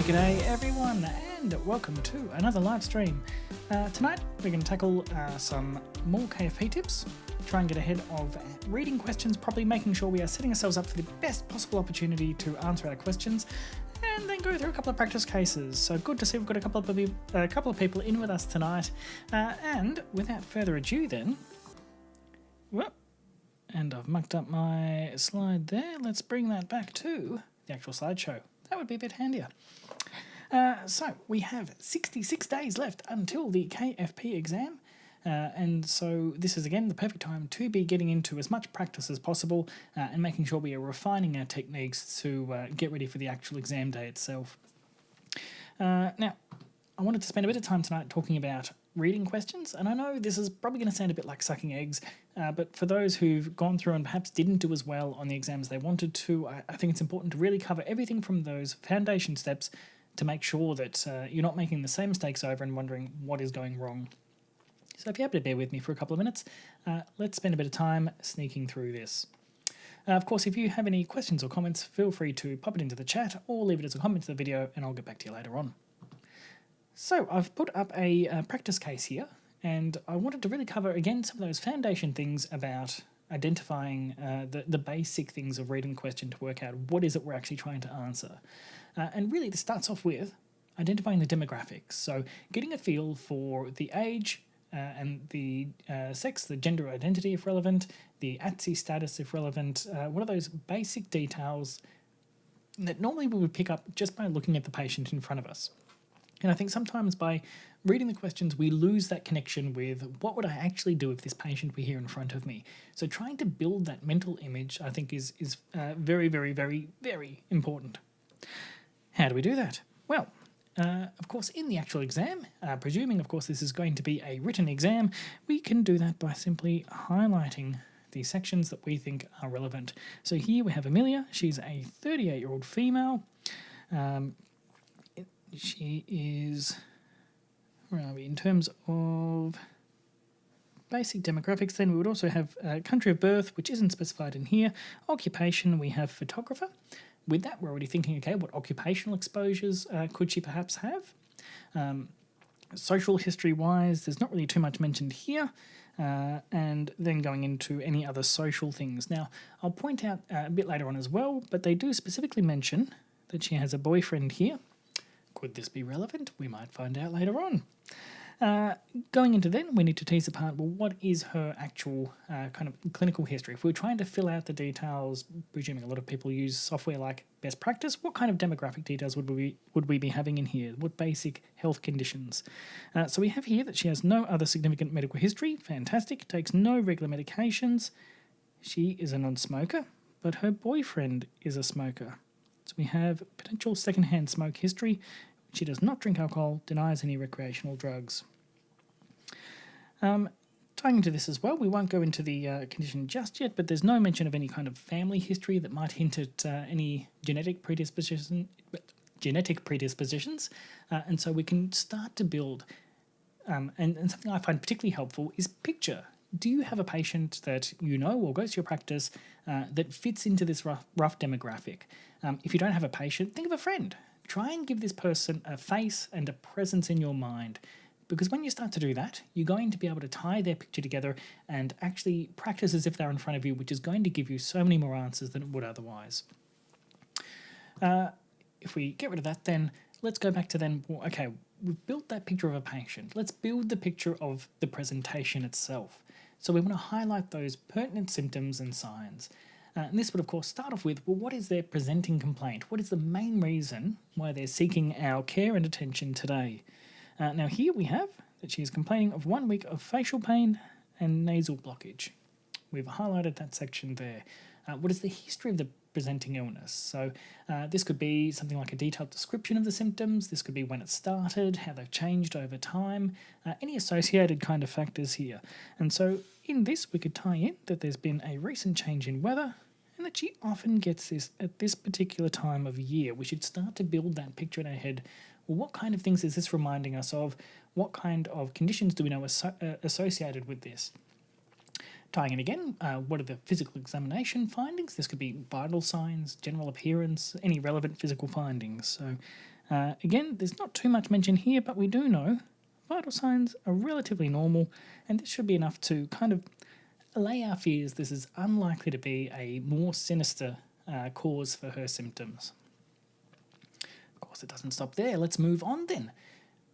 G'day everyone and welcome to another live stream. Tonight we're going to tackle some more KFP tips, try and get ahead of reading questions properly, making sure we are setting ourselves up for the best possible opportunity to answer our questions, and then go through a couple of practice cases. So good to see we've got a couple of people in with us tonight, and without further ado then, and I've mucked up my slide there, let's bring that back to the actual slideshow. That would be a bit handier. So we have 66 days left until the KFP exam, and so this is again the perfect time to be getting into as much practice as possible and making sure we are refining our techniques to get ready for the actual exam day itself. Now, I wanted to spend a bit of time tonight talking about reading questions, and I know this is probably going to sound a bit like sucking eggs, but for those who've gone through and perhaps didn't do as well on the exams they wanted to, I think it's important to really cover everything from those foundation steps to make sure that you're not making the same mistakes over and wondering what is going wrong. So if you happen to bear with me for a couple of minutes, let's spend a bit of time sneaking through this. Of course, if you have any questions or comments, feel free to pop it into the chat or leave it as a comment to the video and I'll get back to you later on. So I've put up a practice case here, and I wanted to really cover again some of those foundation things about identifying the basic things of reading the question to work out what is it we're actually trying to answer. And really this starts off with identifying the demographics, so getting a feel for the age and the sex, the gender identity if relevant, the ATSI status if relevant, what are those basic details that normally we would pick up just by looking at the patient in front of us. And I think sometimes by reading the questions, we lose that connection with what would I actually do if this patient were here in front of me. So trying to build that mental image, I think, is very, very, very, very important. How do we do that? Well, of course, in the actual exam, presuming, of course, this is going to be a written exam, we can do that by simply highlighting the sections that we think are relevant. So here we have Amelia. She's a 38-year-old female. She is, where are we, in terms of basic demographics, then we would also have country of birth, which isn't specified in here. Occupation, we have photographer. With that, we're already thinking, okay, what occupational exposures could she perhaps have? Social history-wise, there's not really too much mentioned here. And then going into any other social things. Now, I'll point out a bit later on as well, but they do specifically mention that she has a boyfriend here. Could this be relevant? We might find out later on. Going into then, we need to tease apart, well, what is her actual kind of clinical history? If we're trying to fill out the details, presuming a lot of people use software like Best Practice, what kind of demographic details would we be having in here? What basic health conditions? So we have here that she has no other significant medical history. Fantastic. Takes no regular medications. She is a non-smoker, but her boyfriend is a smoker. So we have potential secondhand smoke history. She does not drink alcohol, denies any recreational drugs. Tying into this as well, we won't go into the condition just yet, but there's no mention of any kind of family history that might hint at any genetic predispositions, and so we can start to build. And something I find particularly helpful is picture. Do you have a patient that you know or goes to your practice that fits into this rough demographic? If you don't have a patient, think of a friend. Try and give this person a face and a presence in your mind, because when you start to do that, you're going to be able to tie their picture together and actually practice as if they're in front of you, which is going to give you so many more answers than it would otherwise. If we get rid of that, then let's go back to then, well, okay, we've built that picture of a patient. Let's build the picture of the presentation itself. So we want to highlight those pertinent symptoms and signs. And this would, of course, start off with, well, what is their presenting complaint? What is the main reason why they're seeking our care and attention today? Now here we have that she is complaining of 1 week of facial pain and nasal blockage. We've highlighted that section there. What is the history of the presenting illness? So this could be something like a detailed description of the symptoms. This could be when it started, how they've changed over time, any associated kind of factors here. And so in this, we could tie in that there's been a recent change in weather and that she often gets this at this particular time of year. We should start to build that picture in our head. Well, what kind of things is this reminding us of? What kind of conditions do we know are associated with this? Tying in again, what are the physical examination findings? This could be vital signs, general appearance, any relevant physical findings. So Again, there's not too much mentioned here, but we do know vital signs are relatively normal, and this should be enough to kind of allay our fears this is unlikely to be a more sinister cause for her symptoms. Of course, it doesn't stop there. Let's move on then.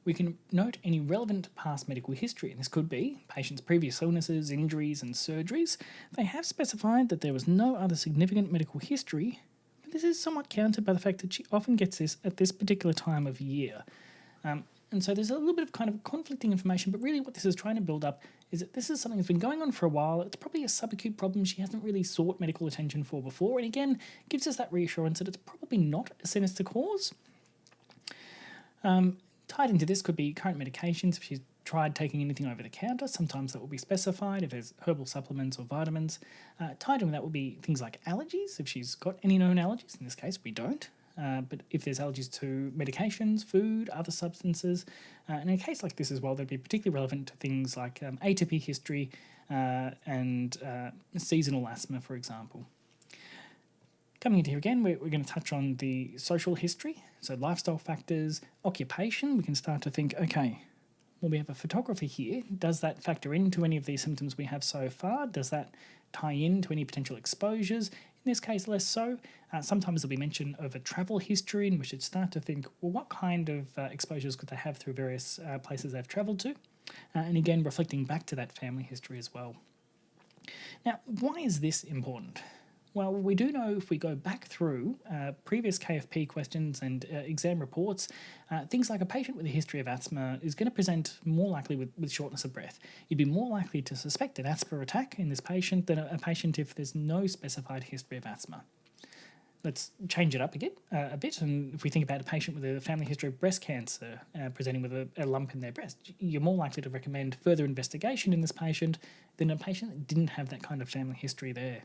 We can note any relevant past medical history, and this could be patient's previous illnesses, injuries, and surgeries. They have specified that there was no other significant medical history, but this is somewhat countered by the fact that she often gets this at this particular time of year. And so there's a little bit of kind of conflicting information, but really what this is trying to build up is that this is something that's been going on for a while. It's probably a subacute problem she hasn't really sought medical attention for before, and again, gives us that reassurance that it's probably not a sinister cause. Tied into this could be current medications. If she's tried taking anything over the counter, sometimes that will be specified if there's herbal supplements or vitamins. Tied in with that will be things like allergies, if she's got any known allergies. In this case, we don't. But if there's allergies to medications, food, other substances, and in a case like this as well, they'd be particularly relevant to things like atopy history and seasonal asthma, for example. Coming into here again, we're going to touch on the social history, so lifestyle factors, occupation. We can start to think, okay, well, we have a photographer here. Does that factor into any of these symptoms we have so far? Does that tie into any potential exposures? In this case, less so. Sometimes there'll be mention of a travel history, and we should start to think, well, what kind of exposures could they have through various places they've travelled to? And again, reflecting back to that family history as well. Now, why is this important? Well, we do know if we go back through previous KFP questions and exam reports, things like a patient with a history of asthma is going to present more likely with shortness of breath. You'd be more likely to suspect an asthma attack in this patient than a patient if there's no specified history of asthma. Let's change it up again a bit, and if we think about a patient with a family history of breast cancer presenting with a lump in their breast, you're more likely to recommend further investigation in this patient than a patient that didn't have that kind of family history there.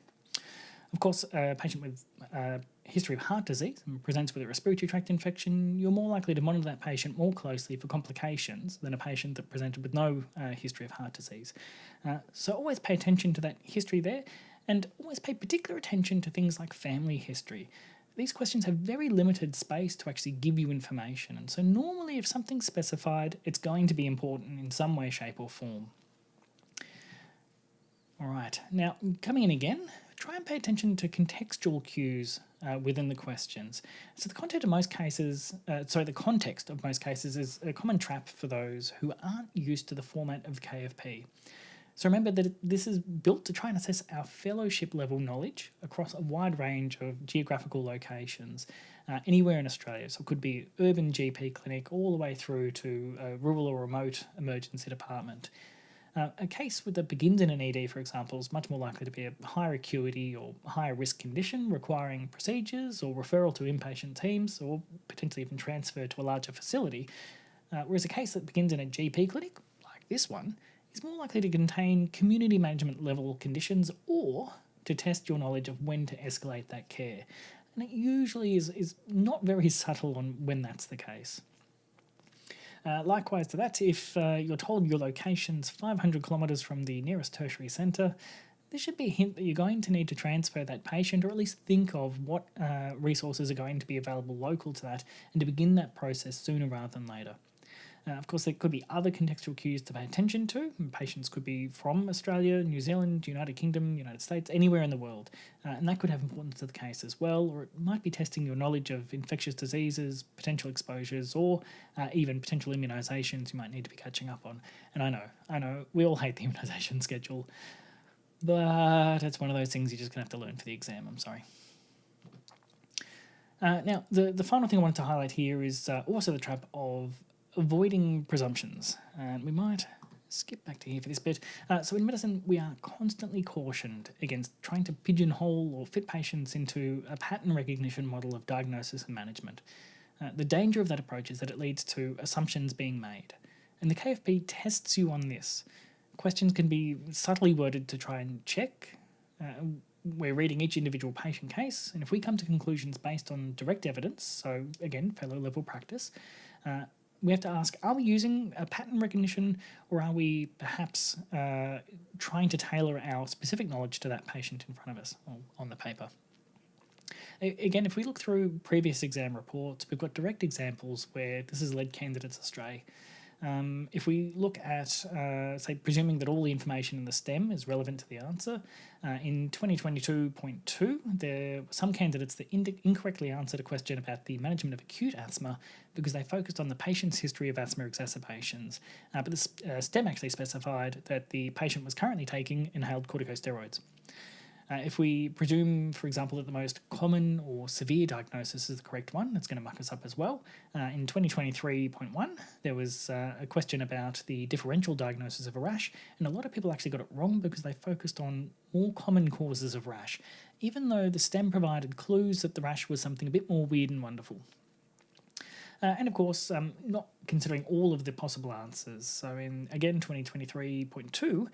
Of course, a patient with a history of heart disease and presents with a respiratory tract infection, you're more likely to monitor that patient more closely for complications than a patient that presented with no history of heart disease. So always pay attention to that history there, and always pay particular attention to things like family history. These questions have very limited space to actually give you information, and so normally if something's specified, it's going to be important in some way, shape or form. All right, now coming in again, try and pay attention to contextual cues within the questions. So the context of most cases is a common trap for those who aren't used to the format of KFP. So remember that this is built to try and assess our fellowship level knowledge across a wide range of geographical locations, anywhere in Australia. So it could be urban GP clinic all the way through to a rural or remote emergency department. A case that begins in an ED, for example, is much more likely to be a higher acuity or higher risk condition requiring procedures or referral to inpatient teams or potentially even transfer to a larger facility, whereas a case that begins in a GP clinic, like this one, is more likely to contain community management level conditions or to test your knowledge of when to escalate that care. And it usually is not very subtle on when that's the case. Likewise to that, if you're told your location's 500 kilometres from the nearest tertiary centre, this should be a hint that you're going to need to transfer that patient, or at least think of what resources are going to be available local to that, and to begin that process sooner rather than later. Of course, there could be other contextual cues to pay attention to. Patients could be from Australia, New Zealand, United Kingdom, United States, anywhere in the world. And that could have importance to the case as well, or it might be testing your knowledge of infectious diseases, potential exposures, or even potential immunisations you might need to be catching up on. And I know, we all hate the immunisation schedule, but it's one of those things you're just going to have to learn for the exam, I'm sorry. Now, the final thing I wanted to highlight here is also the trap of avoiding presumptions. And we might skip back to here for this bit. So in medicine, we are constantly cautioned against trying to pigeonhole or fit patients into a pattern recognition model of diagnosis and management. The danger of that approach is that it leads to assumptions being made. And the KFP tests you on this. Questions can be subtly worded to try and check. We're reading each individual patient case, and if we come to conclusions based on direct evidence, so again, fellow level practice, we have to ask, are we using a pattern recognition, or are we perhaps trying to tailor our specific knowledge to that patient in front of us or on the paper? Again, if we look through previous exam reports, we've got direct examples where this has led candidates astray. If we look at, say, presuming that all the information in the STEM is relevant to the answer, in 2022.2, there were some candidates that incorrectly answered a question about the management of acute asthma because they focused on the patient's history of asthma exacerbations. But the STEM actually specified that the patient was currently taking inhaled corticosteroids. If we presume, for example, that the most common or severe diagnosis is the correct one, it's going to muck us up as well. In 2023.1, there was a question about the differential diagnosis of a rash, and a lot of people actually got it wrong because they focused on more common causes of rash, even though the STEM provided clues that the rash was something a bit more weird and wonderful. And of course, not considering all of the possible answers. So in, again, 2023.2,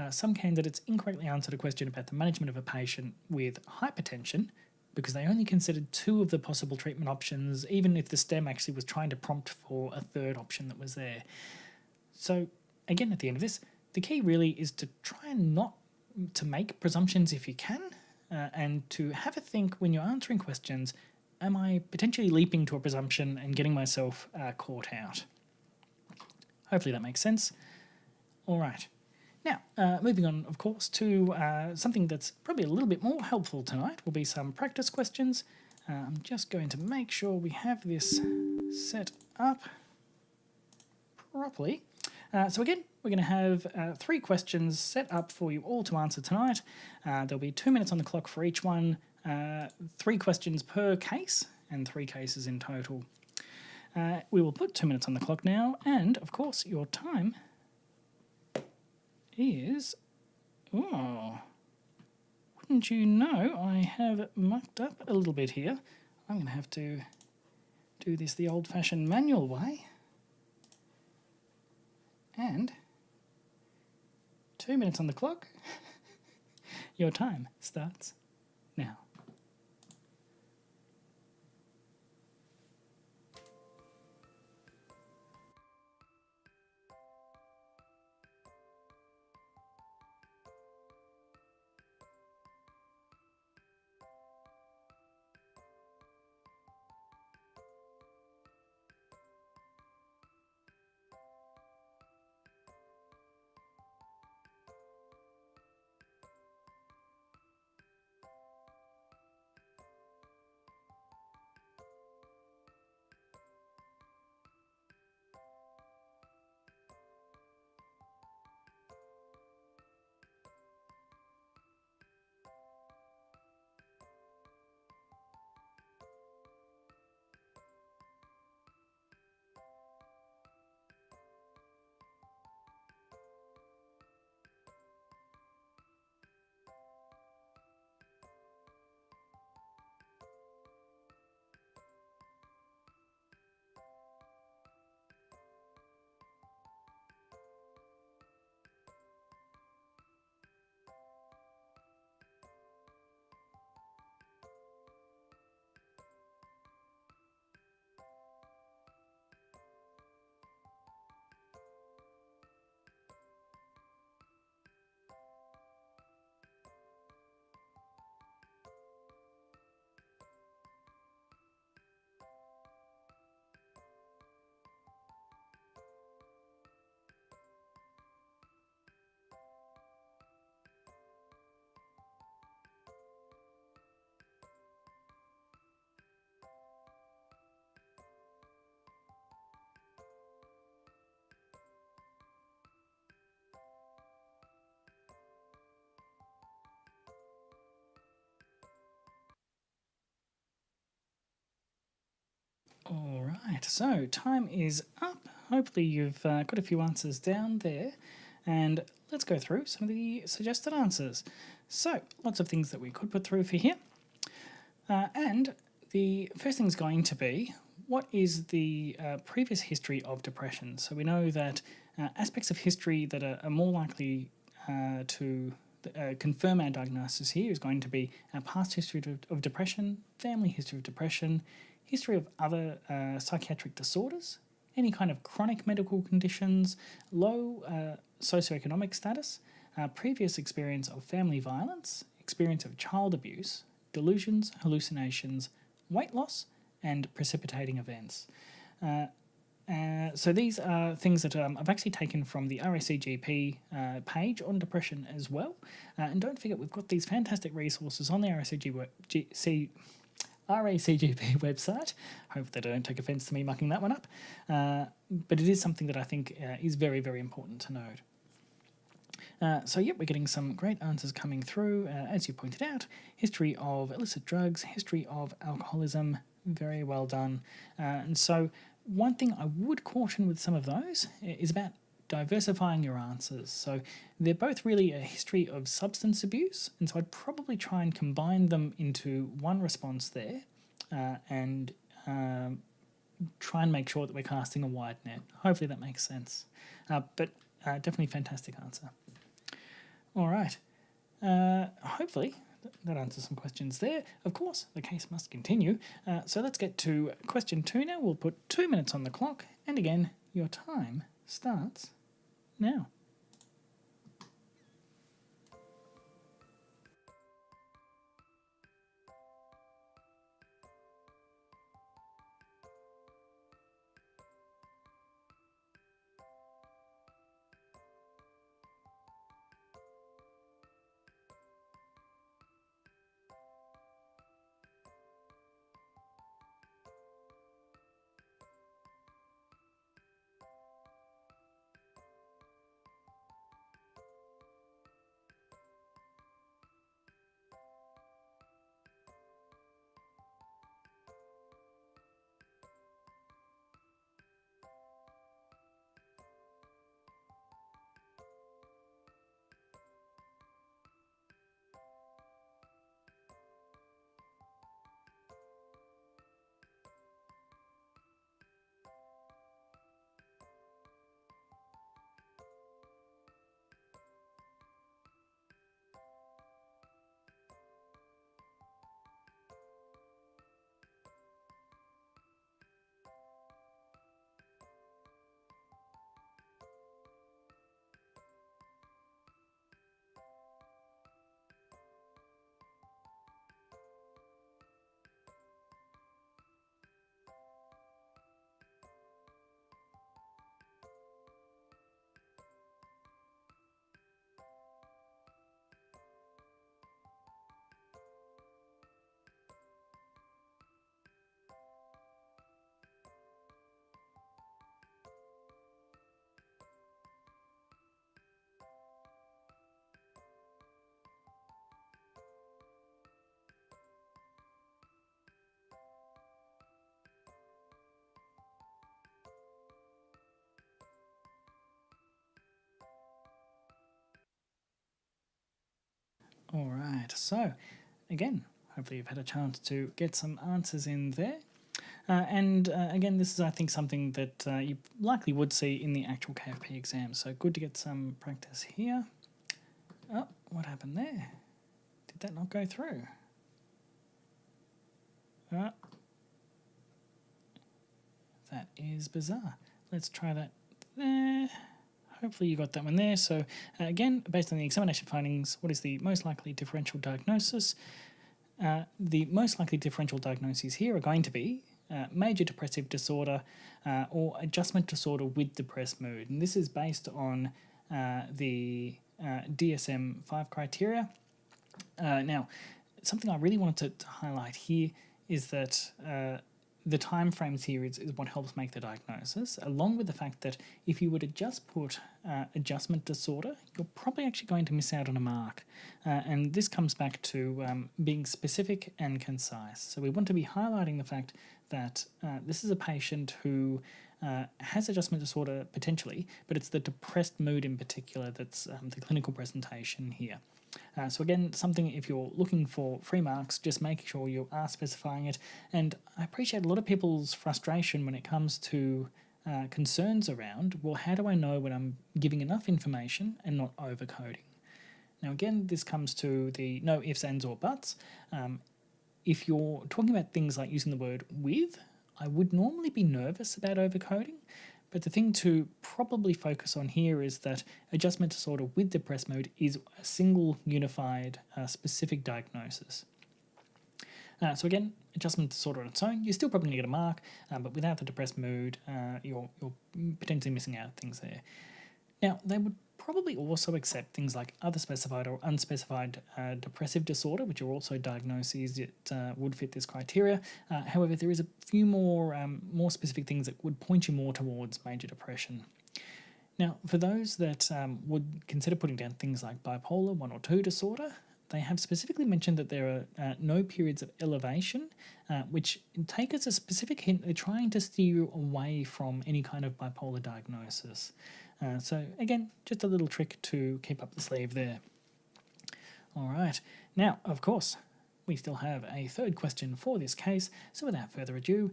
some candidates incorrectly answered a question about the management of a patient with hypertension because they only considered 2 of the possible treatment options, even if the STEM actually was trying to prompt for a third option that was there. So again, at the end of this, the key really is to try and not to make presumptions if you can, and to have a think when you're answering questions. Am I potentially leaping to a presumption and getting myself caught out? Hopefully that makes sense. All right. Now, moving on, of course, to something that's probably a little bit more helpful tonight will be some practice questions. I'm just going to make sure we have this set up properly. So again, we're going to have 3 questions set up for you all to answer tonight. There'll be 2 minutes on the clock for each one. 3 questions per case and 3 cases in total. We will put 2 minutes on the clock now, and of course your time is, wouldn't you know, I have mucked up a little bit here. I'm going to have to do this the old-fashioned manual way. And 2 minutes on the clock. Your time starts now. All right, so time is up. Hopefully you've got a few answers down there, and let's go through some of the suggested answers. So, lots of things that we could put through for here. And the first thing is going to be, what is the previous history of depression? So we know that aspects of history that are more likely to confirm our diagnosis here is going to be our past history of depression, family history of depression, history of other psychiatric disorders, any kind of chronic medical conditions, low socioeconomic status, previous experience of family violence, experience of child abuse, delusions, hallucinations, weight loss, and precipitating events. So these are things that I've actually taken from the RACGP page on depression as well. And don't forget, we've got these fantastic resources on the RACGP website. Hope that I don't take offence to me mucking that one up. But it is something that I think is very, very important to note. So, yep, we're getting some great answers coming through. As you pointed out, history of illicit drugs, history of alcoholism, very well done. And so one thing I would caution with some of those is about diversifying your answers. So they're both really a history of substance abuse, and so I'd probably try and combine them into one response there and try and make sure that we're casting a wide net. Hopefully that makes sense. But definitely fantastic answer. All right. Hopefully that answers some questions there. Of course, the case must continue. So let's get to question 2 now. We'll put 2 minutes on the clock. And again, your time starts now. All right, so again, hopefully you've had a chance to get some answers in there. And again, this is, I think, something that you likely would see in the actual KFP exam. So good to get some practice here. Oh, what happened there? Did that not go through? That is bizarre. Let's try that there. Hopefully you got that one there. So again, based on the examination findings, what is the most likely differential diagnosis? The most likely differential diagnoses here are going to be major depressive disorder or adjustment disorder with depressed mood. And this is based on the DSM-5 criteria. Now, something I really wanted to highlight here is that the time frames here is what helps make the diagnosis, along with the fact that if you were to just put adjustment disorder, you're probably actually going to miss out on a mark. And this comes back to being specific and concise. So we want to be highlighting the fact that this is a patient who has adjustment disorder potentially, but it's the depressed mood in particular that's the clinical presentation here. So again, something, if you're looking for free marks, just make sure you are specifying it. And I appreciate a lot of people's frustration when it comes to concerns around, well, how do I know when I'm giving enough information and not overcoding? Now again, this comes to the no ifs, ands or buts. If you're talking about things like using the word with, I would normally be nervous about overcoding. But the thing to probably focus on here is that adjustment disorder with depressed mood is a single unified specific diagnosis. So again, adjustment disorder on its own, you're still probably going to get a mark, but without the depressed mood, you're potentially missing out things there. Now, they would probably also accept things like other specified or unspecified depressive disorder, which are also diagnoses that would fit this criteria. However, there is a few more specific things that would point you more towards major depression. Now, for those that would consider putting down things like bipolar 1 or 2 disorder, they have specifically mentioned that there are no periods of elevation, which take as a specific hint they're trying to steer you away from any kind of bipolar diagnosis. So again, just a little trick to keep up the sleeve there. All right, now, of course, we still have a third question for this case, so without further ado,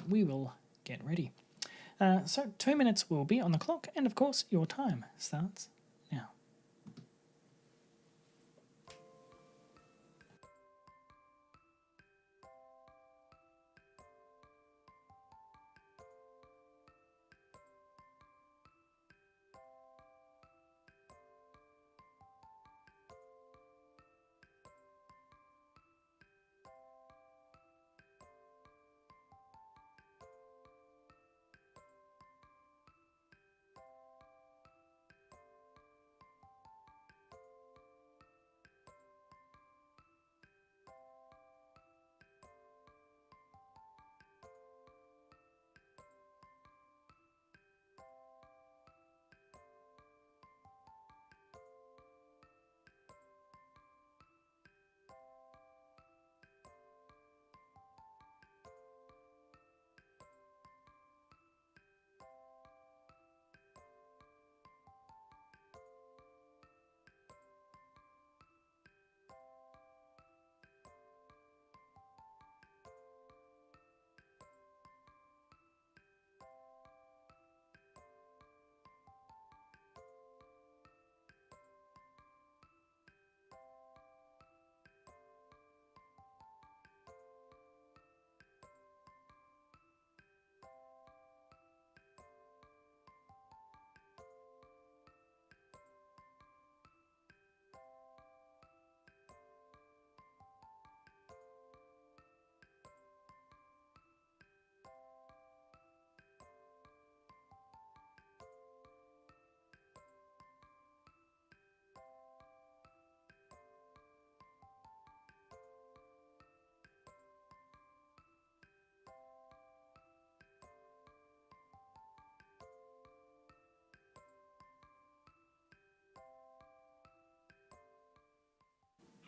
we will get ready. So 2 minutes will be on the clock, and of course, your time starts now.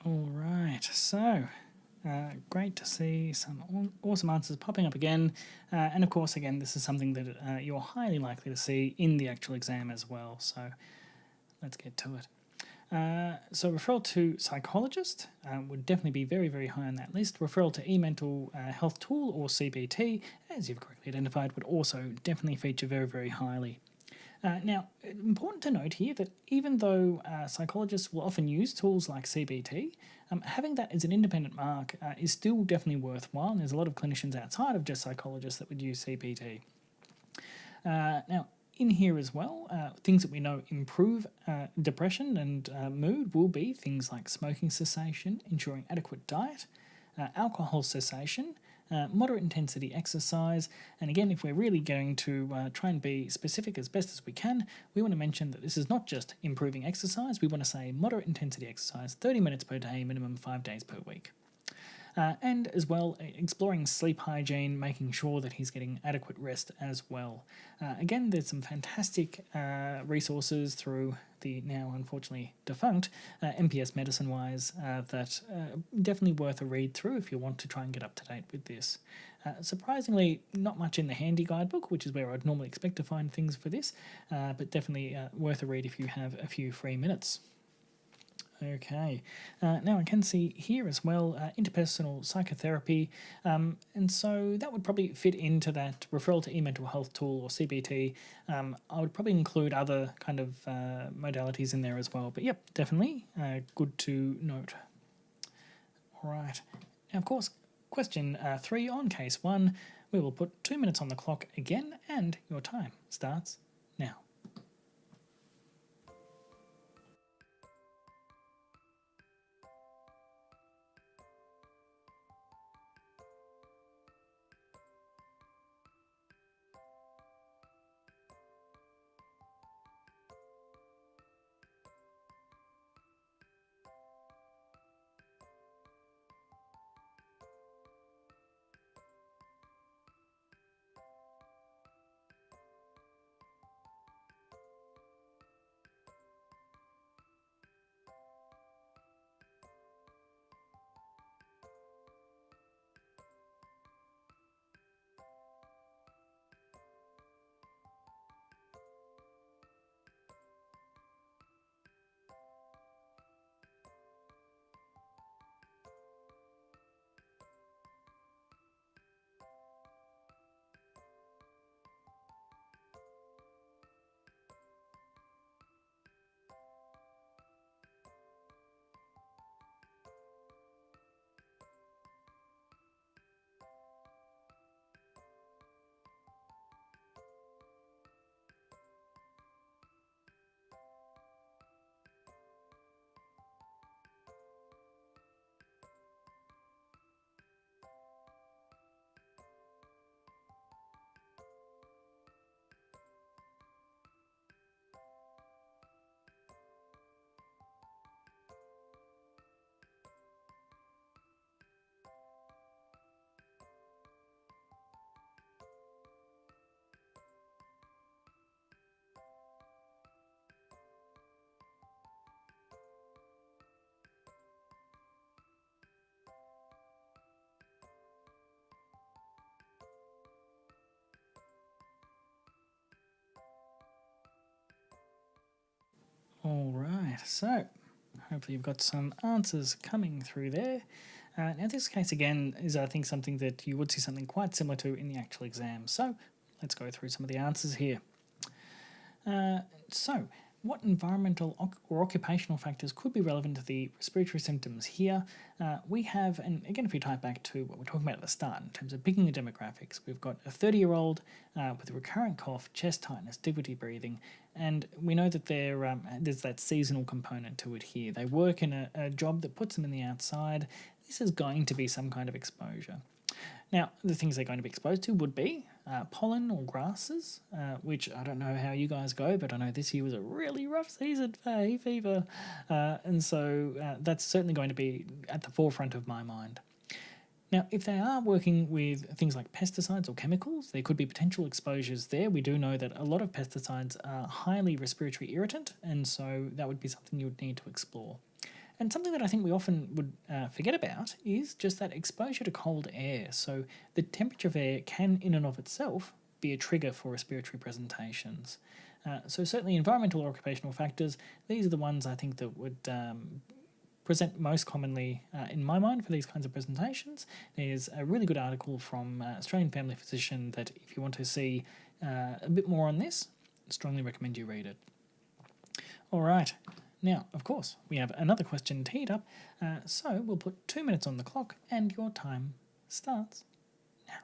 All right, so great to see some awesome answers popping up again. And of course, again, this is something that you're highly likely to see in the actual exam as well. So let's get to it. So referral to psychologist would definitely be very, very high on that list. Referral to e-mental health tool or CBT, as you've correctly identified, would also definitely feature very, very highly. Now, important to note here that even though psychologists will often use tools like CBT, having that as an independent mark is still definitely worthwhile, and there's a lot of clinicians outside of just psychologists that would use CBT. Now, in here as well, things that we know improve depression and mood will be things like smoking cessation, ensuring adequate diet, alcohol cessation, moderate intensity exercise, and again, if we're really going to try and be specific as best as we can, we want to mention that this is not just improving exercise, we want to say moderate intensity exercise, 30 minutes per day, minimum 5 days per week. And as well, exploring sleep hygiene, making sure that he's getting adequate rest as well. Again, there's some fantastic resources through the now unfortunately defunct MPS Medicine-wise that definitely worth a read through if you want to try and get up to date with this. Surprisingly, not much in the handy guidebook, which is where I'd normally expect to find things for this, but definitely worth a read if you have a few free minutes. Okay, now I can see here as well interpersonal psychotherapy, and so that would probably fit into that referral to e-mental health tool or CBT. I would probably include other kind of modalities in there as well, but yep, definitely good to note. All right, now of course, question 3 on case 1, we will put 2 minutes on the clock again, and your time starts now. right, so hopefully you've got some answers coming through there. Now this case again is I think something that you would see something quite similar to in the actual exam. So let's go through some of the answers here. So what environmental or occupational factors could be relevant to the respiratory symptoms here? We have, and again if we tie back to what we're talking about at the start in terms of picking the demographics, we've got a 30-year-old with a recurrent cough, chest tightness, difficulty breathing, and we know that there's that seasonal component to it here. They work in a job that puts them in the outside. This is going to be some kind of exposure. Now, the things they're going to be exposed to would be pollen or grasses, which I don't know how you guys go, but I know this year was a really rough season for hay fever, and so that's certainly going to be at the forefront of my mind. Now, if they are working with things like pesticides or chemicals, there could be potential exposures there. We do know that a lot of pesticides are highly respiratory irritant, and so that would be something you would need to explore. And something that I think we often would forget about is just that exposure to cold air. So the temperature of air can in and of itself be a trigger for respiratory presentations. So certainly environmental or occupational factors, these are the ones I think that would present most commonly in my mind for these kinds of presentations. There's a really good article from Australian Family Physician that if you want to see a bit more on this, I strongly recommend you read it. All right. Now, of course, we have another question teed up, so we'll put 2 minutes on the clock and your time starts now.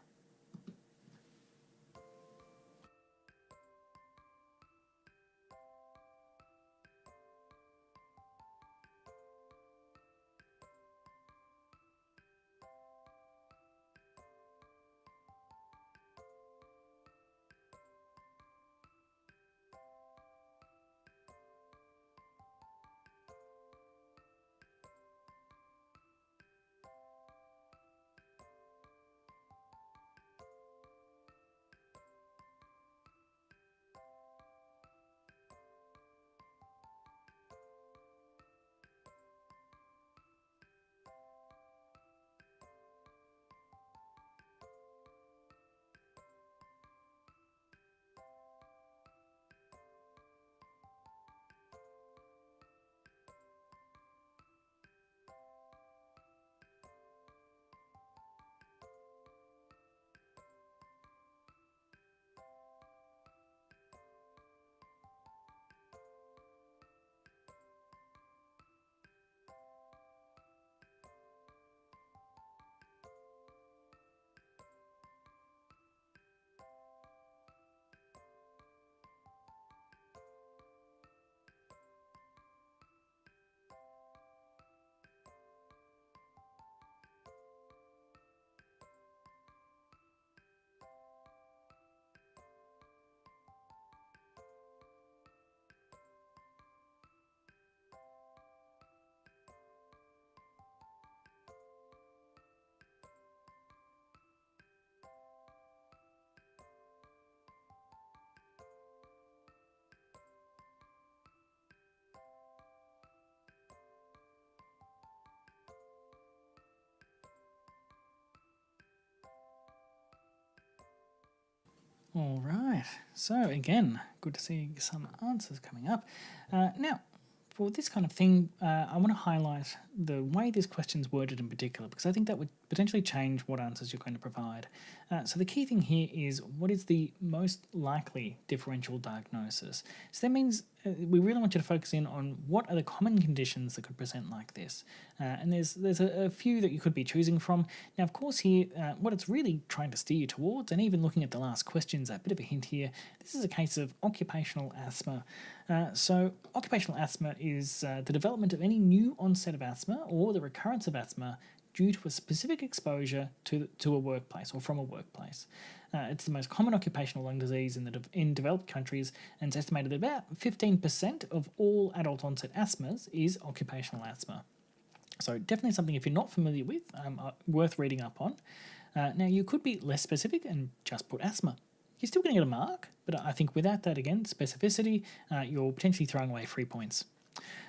All right, so again, good to see some answers coming up. Now, for this kind of thing, I want to highlight the way this question's worded in particular, because I think that would potentially change what answers you're going to provide. So the key thing here is what is the most likely differential diagnosis. So that means we really want you to focus in on what are the common conditions that could present like this. And there's a few that you could be choosing from. Now, of course, here, what it's really trying to steer you towards, and even looking at the last questions, a bit of a hint here, this is a case of occupational asthma. So occupational asthma is the development of any new onset of asthma or the recurrence of asthma due to a specific exposure to a workplace or from a workplace. It's the most common occupational lung disease in developed countries, and it's estimated that about 15% of all adult onset asthmas is occupational asthma. So definitely something, if you're not familiar with, worth reading up on. Now, you could be less specific and just put asthma. You're still going to get a mark, but I think without that, again, specificity, you're potentially throwing away 3 points.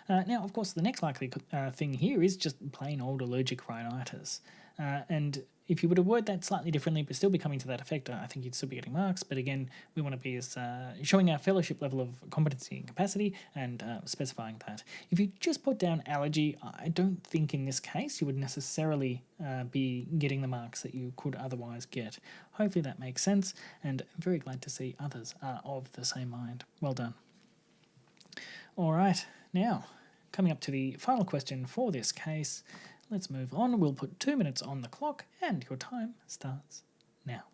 Now, of course, the next likely thing here is just plain old allergic rhinitis. And if you were to word that slightly differently but still be coming to that effect, I think you'd still be getting marks. But again, we want to be as showing our fellowship level of competency and capacity and specifying that. If you just put down allergy, I don't think in this case you would necessarily be getting the marks that you could otherwise get. Hopefully that makes sense, and I'm very glad to see others are of the same mind. Well done. All right, now coming up to the final question for this case. Let's move on. We'll put 2 minutes on the clock and your time starts now.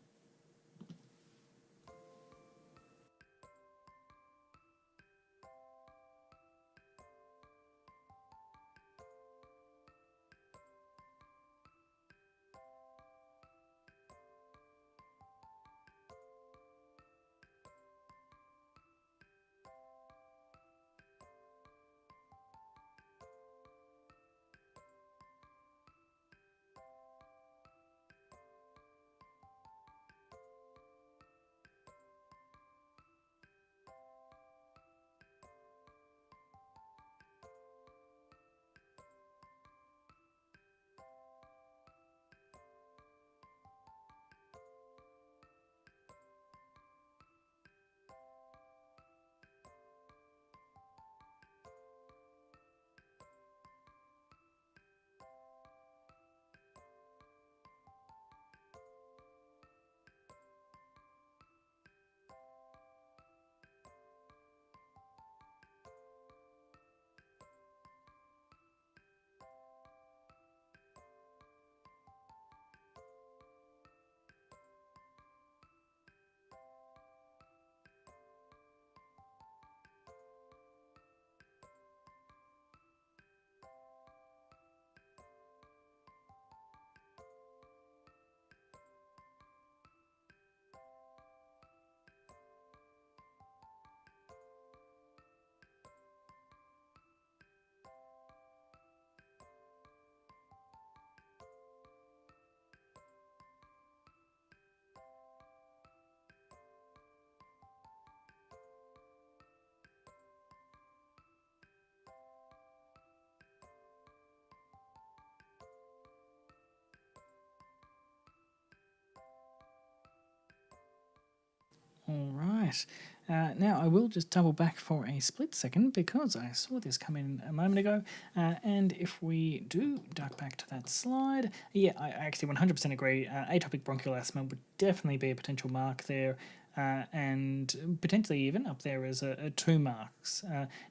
All right. Now, I will just double back for a split second because I saw this come in a moment ago. And if we do duck back to that slide, yeah, I actually 100% agree. Atopic bronchial asthma would definitely be a potential mark there. And potentially even up there as a 2 marks.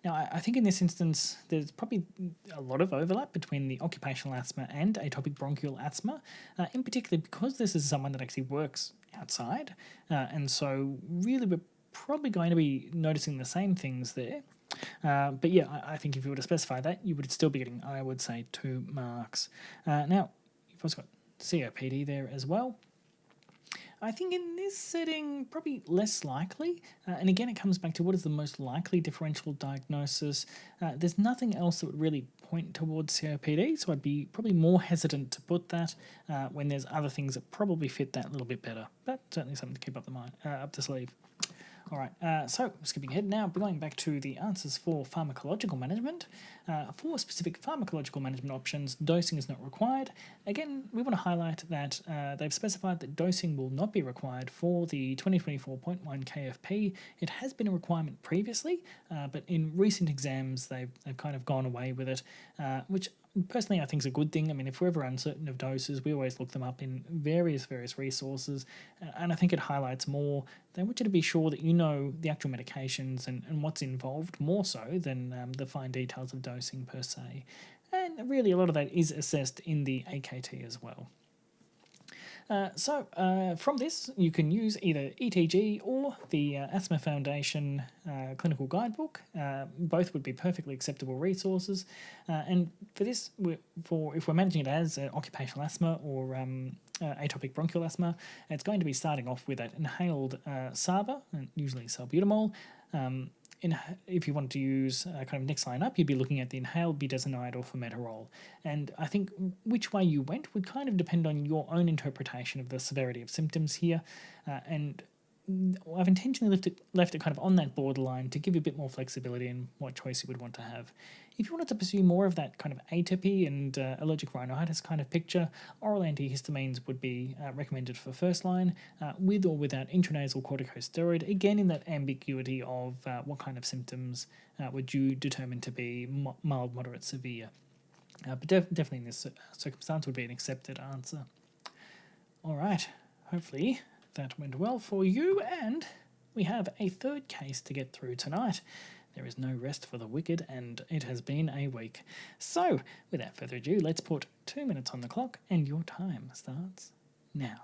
Now, I think in this instance, there's probably a lot of overlap between the occupational asthma and atopic bronchial asthma, in particular because this is someone that actually works outside. And so really we're probably going to be noticing the same things there. But yeah, I think if you were to specify that, you would still be getting, I would say, 2 marks. Now, you've also got COPD there as well. I think in this setting, probably less likely. And again, it comes back to what is the most likely differential diagnosis. There's nothing else that would really point towards COPD, so I'd be probably more hesitant to put that when there's other things that probably fit that a little bit better. But certainly something to keep up the sleeve. All right, so skipping ahead now, going back to the answers for pharmacological management. For specific pharmacological management options, dosing is not required. Again, we want to highlight that they've specified that dosing will not be required for the 2024.1 KFP. It has been a requirement previously, but in recent exams, they've kind of gone away with it, which personally I think is a good thing. I mean, if we're ever uncertain of doses, we always look them up in various resources, and I think it highlights more. They want you to be sure that you know the actual medications and what's involved more so than the fine details of dosing per se. And really a lot of that is assessed in the AKT as well. So from this, you can use either ETG or the Asthma Foundation clinical guidebook. Both would be perfectly acceptable resources. And for this, if we're managing it as occupational asthma or atopic bronchial asthma, it's going to be starting off with that inhaled SABA, usually salbutamol. If you wanted to use kind of next line up, you'd be looking at the inhaled budesonide or formoterol. And I think which way you went would kind of depend on your own interpretation of the severity of symptoms here. And I've intentionally left it kind of on that borderline to give you a bit more flexibility in what choice you would want to have. If you wanted to pursue more of that kind of atopy and allergic rhinitis kind of picture, oral antihistamines would be recommended for first line, with or without intranasal corticosteroid, again in that ambiguity of what kind of symptoms would you determine to be mild, moderate, severe. But definitely in this circumstance would be an accepted answer. All right, hopefully that went well for you, and we have a third case to get through tonight. There is no rest for the wicked, and it has been a week. So, without further ado, let's put 2 minutes on the clock, and your time starts now.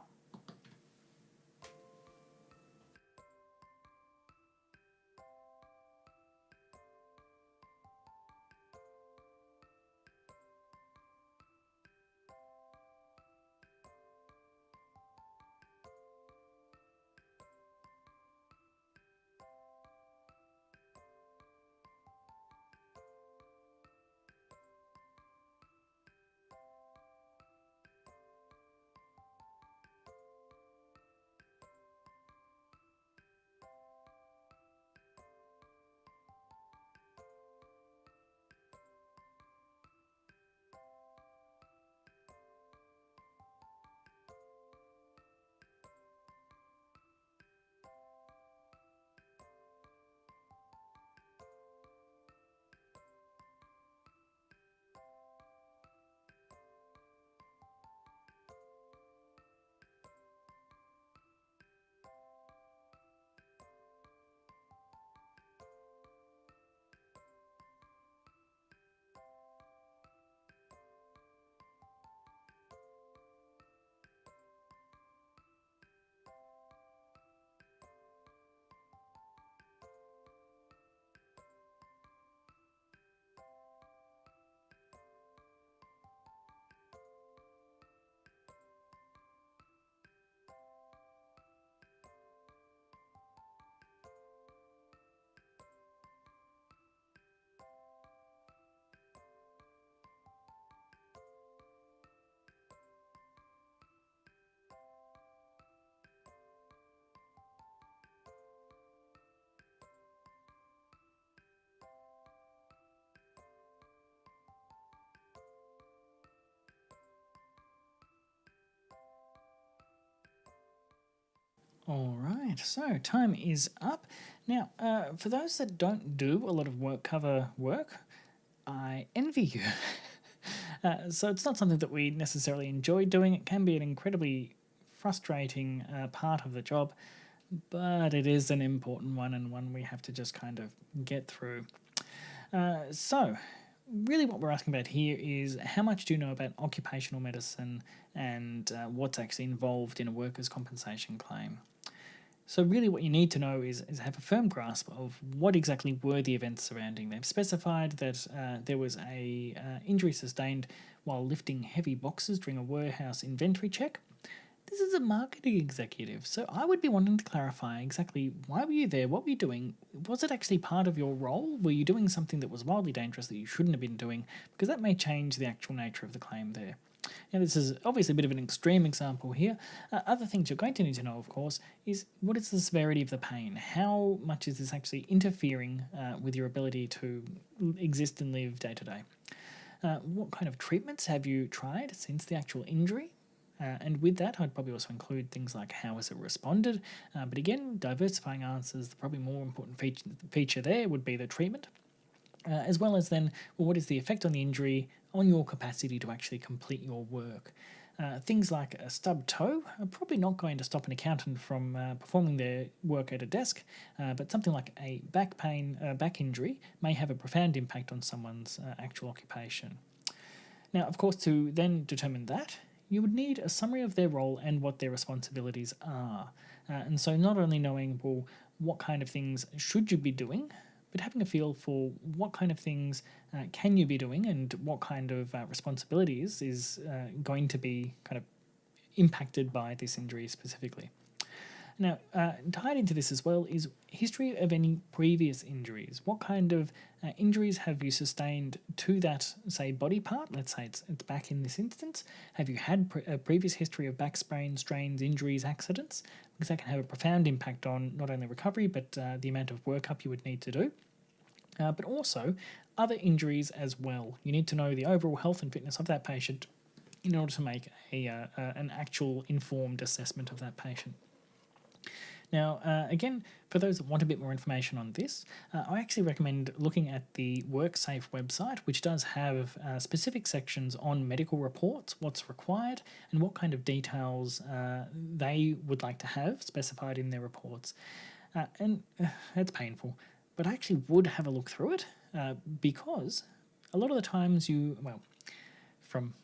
All right, so time is up. Now, for those that don't do a lot of work cover work, I envy you. So it's not something that we necessarily enjoy doing. It can be an incredibly frustrating part of the job, but it is an important one and one we have to just kind of get through. So, really what we're asking about here is how much do you know about occupational medicine and what's actually involved in a workers' compensation claim? So really what you need to know is have a firm grasp of what exactly were the events surrounding them. Specified that there was a injury sustained while lifting heavy boxes during a warehouse inventory check. This is a marketing executive, so I would be wanting to clarify exactly why were you there, what were you doing, was it actually part of your role, were you doing something that was wildly dangerous that you shouldn't have been doing, because that may change the actual nature of the claim there. Now, this is obviously a bit of an extreme example here. Other things you're going to need to know, of course, is what is the severity of the pain? How much is this actually interfering with your ability to exist and live day to day? What kind of treatments have you tried since the actual injury? And with that, I'd probably also include things like how has it responded. But again, diversifying answers, the probably more important feature there would be the treatment. As well as then, well, what is the effect on the injury on your capacity to actually complete your work? Things like a stubbed toe are probably not going to stop an accountant from performing their work at a desk, but something like a back injury may have a profound impact on someone's actual occupation. Now, of course, to then determine that, you would need a summary of their role and what their responsibilities are. And so not only knowing, well, what kind of things should you be doing, but having a feel for what kind of things can you be doing and what kind of responsibilities is going to be kind of impacted by this injury specifically. Now, tied into this as well is history of any previous injuries. What kind of injuries have you sustained to that, say, body part? Let's say it's back in this instance. Have you had a previous history of back sprains, strains, injuries, accidents? Because that can have a profound impact on not only recovery, but the amount of workup you would need to do. But also other injuries as well. You need to know the overall health and fitness of that patient in order to make an actual informed assessment of that patient. Now, again, for those that want a bit more information on this, I actually recommend looking at the WorkSafe website, which does have specific sections on medical reports, what's required, and what kind of details they would like to have specified in their reports. And it's painful, but I actually would have a look through it because a lot of the times from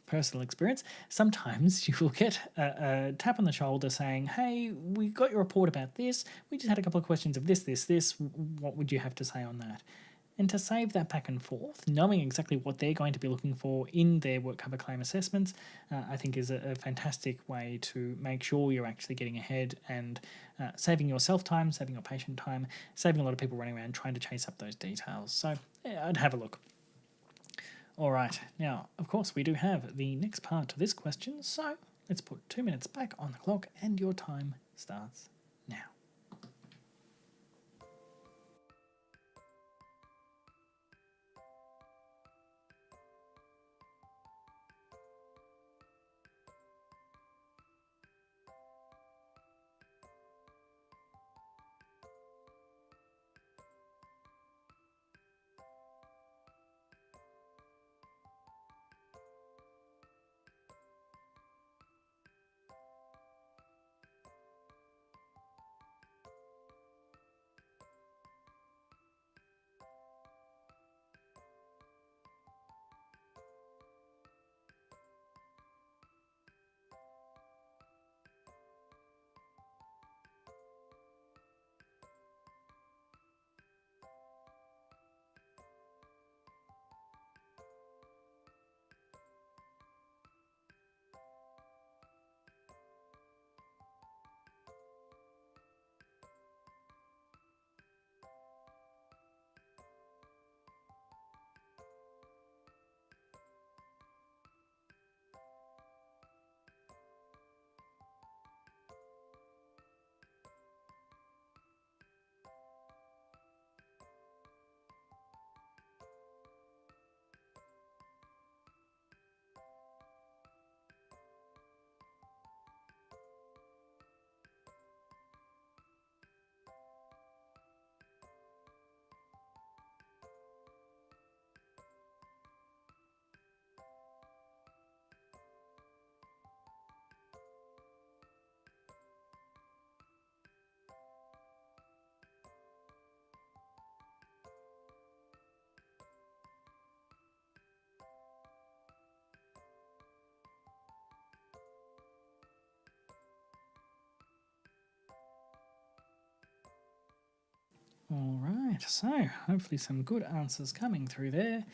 personal experience, sometimes you will get a tap on the shoulder saying, hey, we got your report about this, we just had a couple of questions of this, what would you have to say on that? And to save that back and forth, knowing exactly what they're going to be looking for in their work cover claim assessments, I think is a fantastic way to make sure you're actually getting ahead and saving yourself time, saving your patient time, saving a lot of people running around trying to chase up those details. So yeah, I'd have a look. All right, now, of course, we do have the next part to this question, so let's put 2 minutes back on the clock and your time starts now. All right, so hopefully some good answers coming through there.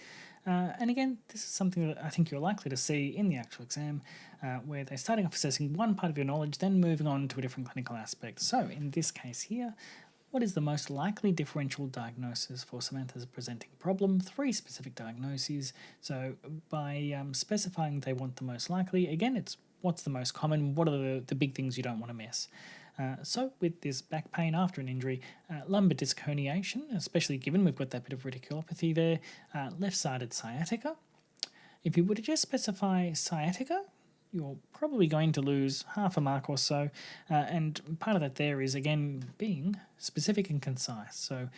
And again, this is something that I think you're likely to see in the actual exam, where they're starting off assessing one part of your knowledge, then moving on to a different clinical aspect. So in this case here, what is the most likely differential diagnosis for Samantha's presenting problem? 3 specific diagnoses. So by specifying they want the most likely, again, it's what's the most common, what are the big things you don't want to miss. So with this back pain after an injury, lumbar disc herniation, especially given we've got that bit of radiculopathy there, left-sided sciatica. If you were to just specify sciatica, you're probably going to lose half a mark or so, and part of that there is, again, being specific and concise. So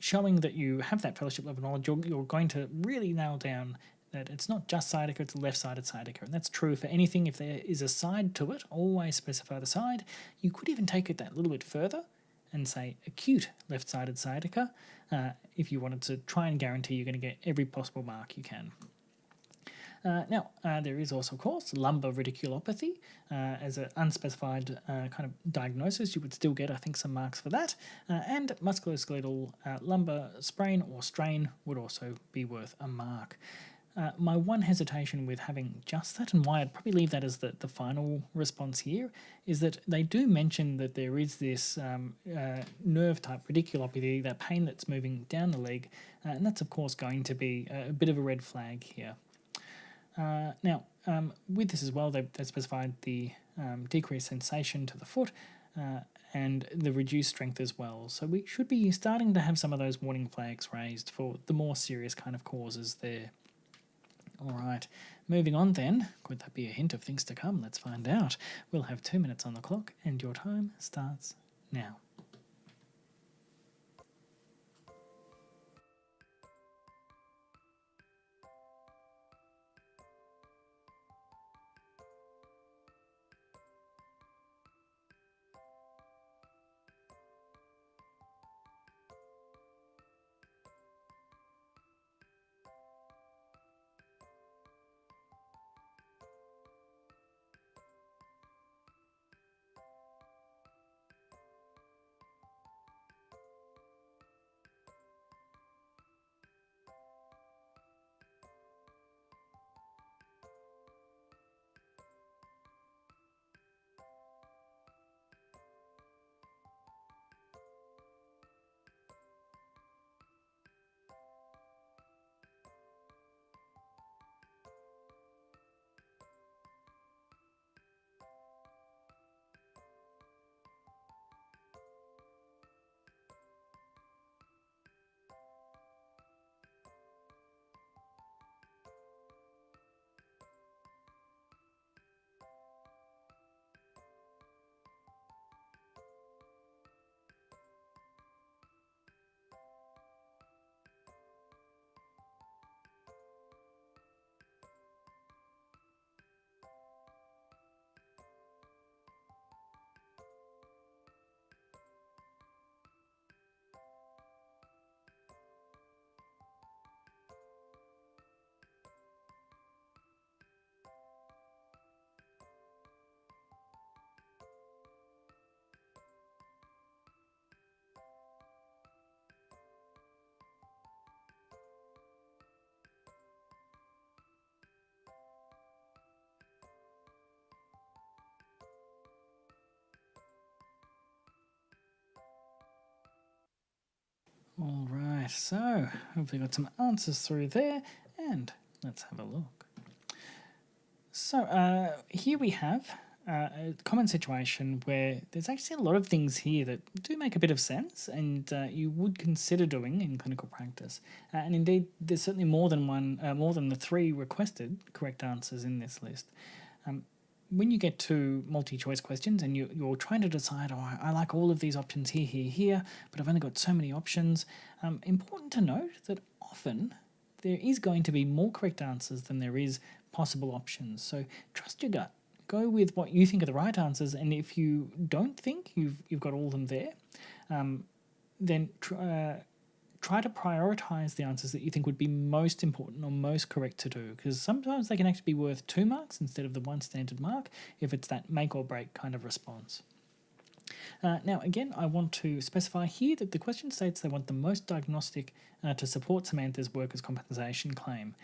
showing that you have that fellowship level knowledge, you're going to really nail down that it's not just sciatica, it's left-sided sciatica. And that's true for anything. If there is a side to it, always specify the side. You could even take it that little bit further and say acute left-sided sciatica if you wanted to try and guarantee you're going to get every possible mark you can. Now, there is also, of course, lumbar radiculopathy as an unspecified kind of diagnosis. You would still get, I think, some marks for that. And musculoskeletal lumbar sprain or strain would also be worth a mark. My one hesitation with having just that, and why I'd probably leave that as the final response here, is that they do mention that there is this nerve type radiculopathy, that pain that's moving down the leg, and that's of course going to be a bit of a red flag here. Now, with this as well, they specified the decreased sensation to the foot and the reduced strength as well. So we should be starting to have some of those warning flags raised for the more serious kind of causes there. All right, moving on then. Could that be a hint of things to come? Let's find out. We'll have 2 minutes on the clock and your time starts now. All right, so hopefully got some answers through there, and let's have a look. So here we have a common situation where there's actually a lot of things here that do make a bit of sense and you would consider doing in clinical practice. And indeed, there's certainly more than the 3 requested correct answers in this list. When you get to multi-choice questions and you're trying to decide, oh, I like all of these options here, but I've only got so many options, important to note that often there is going to be more correct answers than there is possible options. So trust your gut. Go with what you think are the right answers, and if you don't think you've got all of them there, then try to prioritise the answers that you think would be most important or most correct to do, because sometimes they can actually be worth 2 marks instead of the 1 standard mark if it's that make or break kind of response. Now, again, I want to specify here that the question states they want the most diagnostic to support Samantha's workers' compensation claim.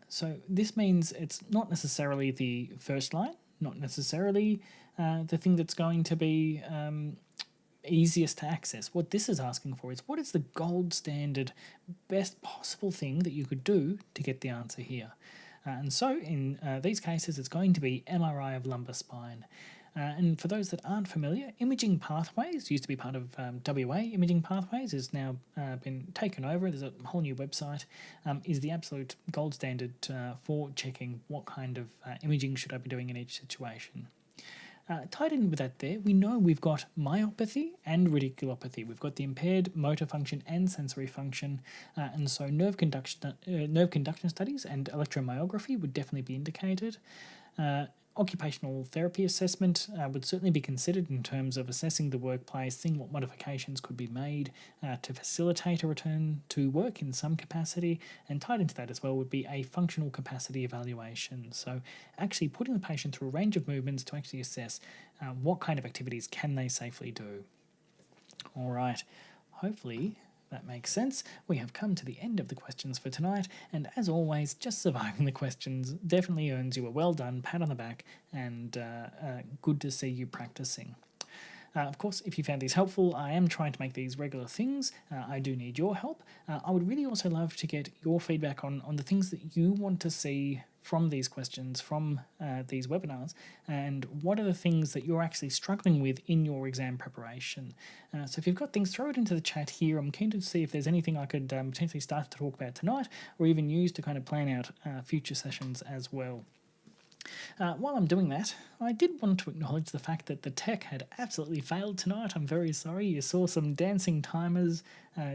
So this means it's not necessarily the first line, not necessarily the thing that's going to be easiest to access. What this is asking for is what is the gold standard, best possible thing that you could do to get the answer here. And so in these cases, it's going to be MRI of lumbar spine. And for those that aren't familiar, Imaging Pathways used to be part of WA. Imaging Pathways has now been taken over. There's a whole new website. Is the absolute gold standard for checking what kind of imaging should I be doing in each situation. Tied in with that there, we know we've got myopathy and radiculopathy. We've got the impaired motor function and sensory function, and so nerve conduction studies and electromyography would definitely be indicated. Occupational therapy assessment would certainly be considered in terms of assessing the workplace, seeing what modifications could be made to facilitate a return to work in some capacity, and tied into that as well would be a functional capacity evaluation. So actually putting the patient through a range of movements to actually assess what kind of activities can they safely do. All right, hopefully That makes sense. We have come to the end of the questions for tonight, and as always, just surviving the questions definitely earns you a well done pat on the back, and good to see you practicing. Of course, if you found these helpful, I am trying to make these regular things. I do need your help. I would really also love to get your feedback on the things that you want to see from these questions, from these webinars, and what are the things that you're actually struggling with in your exam preparation. So if you've got things, throw it into the chat here. I'm keen to see if there's anything I could potentially start to talk about tonight, or even use to kind of plan out future sessions as well. While I'm doing that, I did want to acknowledge the fact that the tech had absolutely failed tonight. I'm very sorry. You saw some dancing timers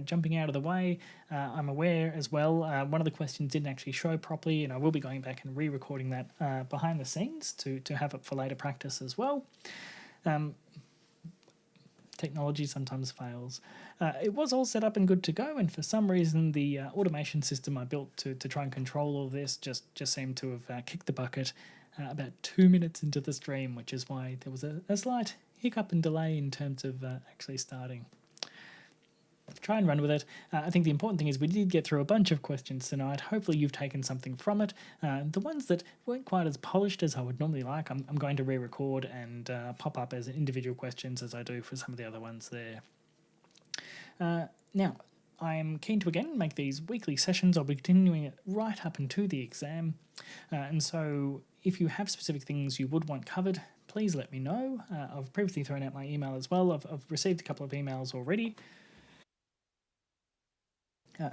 jumping out of the way. I'm aware as well, one of the questions didn't actually show properly, and I will be going back and re-recording that behind the scenes to have it for later practice as well. Technology sometimes fails. It was all set up and good to go, and for some reason the automation system I built to try and control all this just seemed to have kicked the bucket about 2 minutes into the stream, which is why there was a slight hiccup and delay in terms of actually starting. Try and run with it. I think the important thing is we did get through a bunch of questions tonight. Hopefully you've taken something from it. The ones that weren't quite as polished as I would normally like, I'm going to re-record and pop up as individual questions as I do for some of the other ones there. Now, I'm keen to again make these weekly sessions. I'll be continuing it right up into the exam. And so if you have specific things you would want covered, please let me know. I've previously thrown out my email as well. I've received a couple of emails already.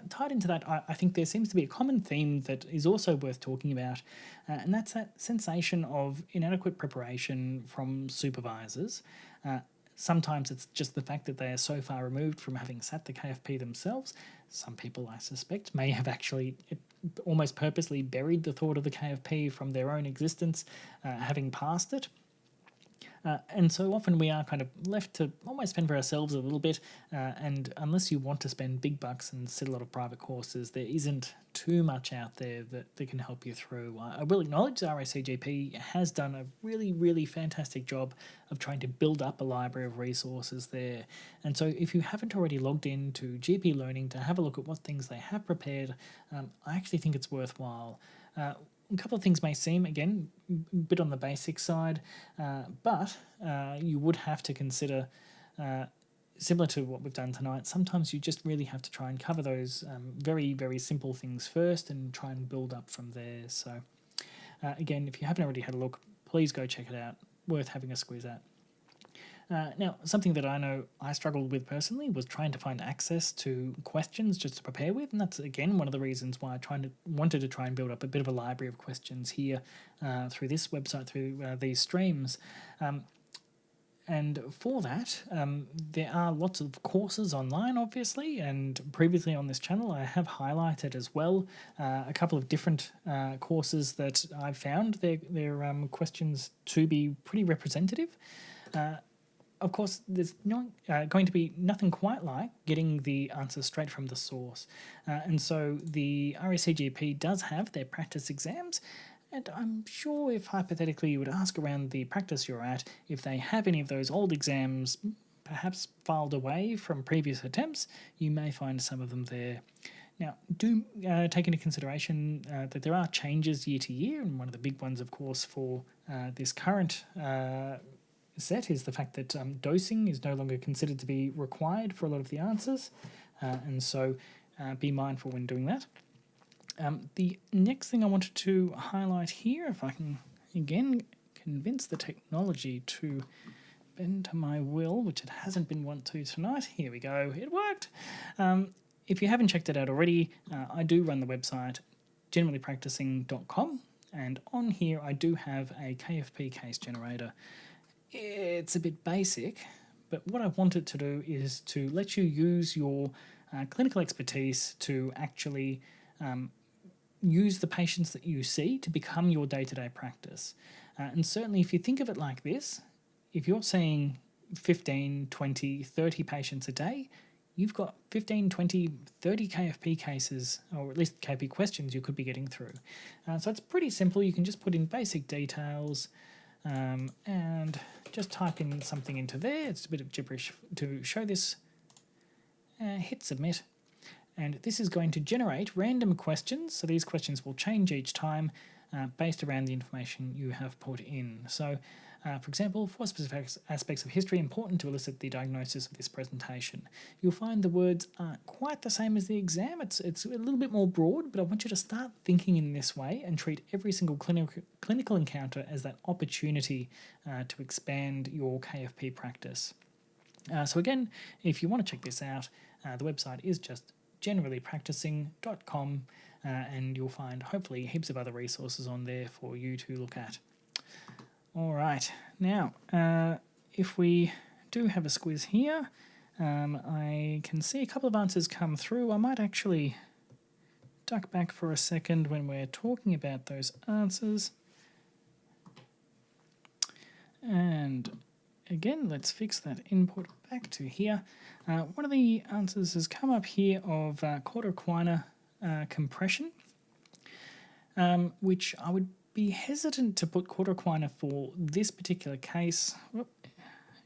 Tied into that, I think there seems to be a common theme that is also worth talking about, and that's that sensation of inadequate preparation from supervisors. Sometimes it's just the fact that they are so far removed from having sat the KFP themselves. Some people, I suspect, may have actually almost purposely buried the thought of the KFP from their own existence, having passed it. And so often we are kind of left to almost fend for ourselves a little bit, and unless you want to spend big bucks and sit a lot of private courses, there isn't too much out there that can help you through. I will acknowledge RACGP has done a really, really fantastic job of trying to build up a library of resources there. And so if you haven't already logged into GP Learning to have a look at what things they have prepared, I actually think it's worthwhile. A couple of things may seem, again, a bit on the basic side, but you would have to consider, similar to what we've done tonight, sometimes you just really have to try and cover those very, very simple things first and try and build up from there. So again, if you haven't already had a look, please go check it out. Worth having a squeeze at. Now, something that I know I struggled with personally was trying to find access to questions just to prepare with, and that's, again, one of the reasons why I wanted to try and build up a bit of a library of questions here through this website, through these streams. And for that, there are lots of courses online, obviously, and previously on this channel I have highlighted as well a couple of different courses that I've found their questions to be pretty representative. Of course, there's not going to be nothing quite like getting the answers straight from the source. And so the RACGP does have their practice exams, and I'm sure if hypothetically you would ask around the practice you're at, if they have any of those old exams perhaps filed away from previous attempts, you may find some of them there. Now, do take into consideration that there are changes year to year, and one of the big ones, of course, for this current set is the fact that dosing is no longer considered to be required for a lot of the answers, and so be mindful when doing that. The next thing I wanted to highlight here, if I can again convince the technology to bend to my will, which it hasn't been want to tonight. Here we go, it worked. If you haven't checked it out already, I do run the website generallypracticing.com, and on here I do have a KFP case generator. It's a bit basic, but what I wanted to do is to let you use your clinical expertise to actually use the patients that you see to become your day-to-day practice. And certainly if you think of it like this, if you're seeing 15, 20, 30 patients a day, you've got 15, 20, 30 KFP cases, or at least KFP questions you could be getting through. So it's pretty simple. You can just put in basic details, and just type in something into there. It's a bit of gibberish to show this, hit submit. And this is going to generate random questions. So these questions will change each time based around the information you have put in. So, for example, for specific aspects of history important to elicit the diagnosis of this presentation. You'll find the words aren't quite the same as the exam. It's a little bit more broad, but I want you to start thinking in this way and treat every single clinical encounter as that opportunity to expand your KFP practice. So again, if you want to check this out, the website is just generallypracticing.com, and you'll find hopefully heaps of other resources on there for you to look at. All right, now if we do have a squiz here, I can see a couple of answers come through. I might actually duck back for a second when we're talking about those answers. And again, let's fix that input back to here. One of the answers has come up here of cauda compression, which I would be hesitant to put cauda equina for this particular case.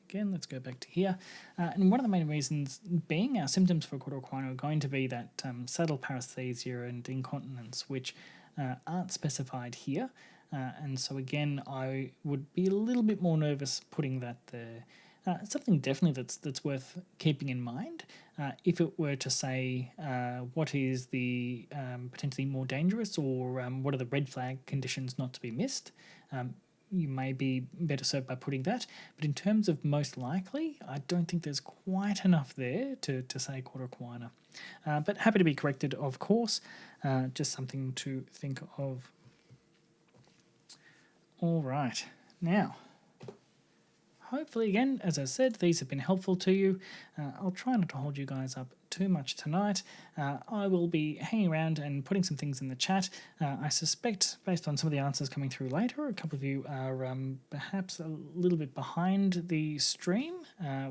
Again, let's go back to here. And one of the main reasons being our symptoms for cauda equina are going to be that saddle paresthesia and incontinence, which aren't specified here. And so again, I would be a little bit more nervous putting that there. Something definitely that's worth keeping in mind. If it were to say what is the potentially more dangerous, or what are the red flag conditions not to be missed, you may be better served by putting that. But in terms of most likely, I don't think there's quite enough there to say cauda equina. But happy to be corrected, of course. Just something to think of. All right, now, hopefully, again, as I said, these have been helpful to you. I'll try not to hold you guys up too much tonight. I will be hanging around and putting some things in the chat. I suspect, based on some of the answers coming through later, a couple of you are perhaps a little bit behind the stream,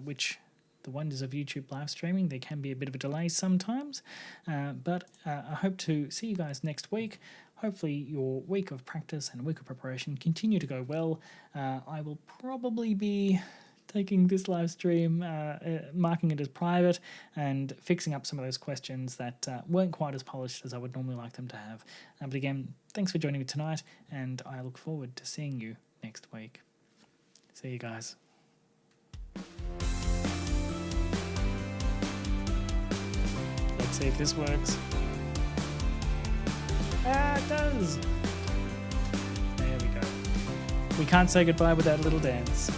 which the wonders of YouTube live streaming, there can be a bit of a delay sometimes. But I hope to see you guys next week. Hopefully your week of practice and week of preparation continue to go well. I will probably be taking this live stream, marking it as private, and fixing up some of those questions that weren't quite as polished as I would normally like them to have. But again, thanks for joining me tonight, and I look forward to seeing you next week. See you guys. Let's see if this works. It does. There we go. We can't say goodbye without a little dance.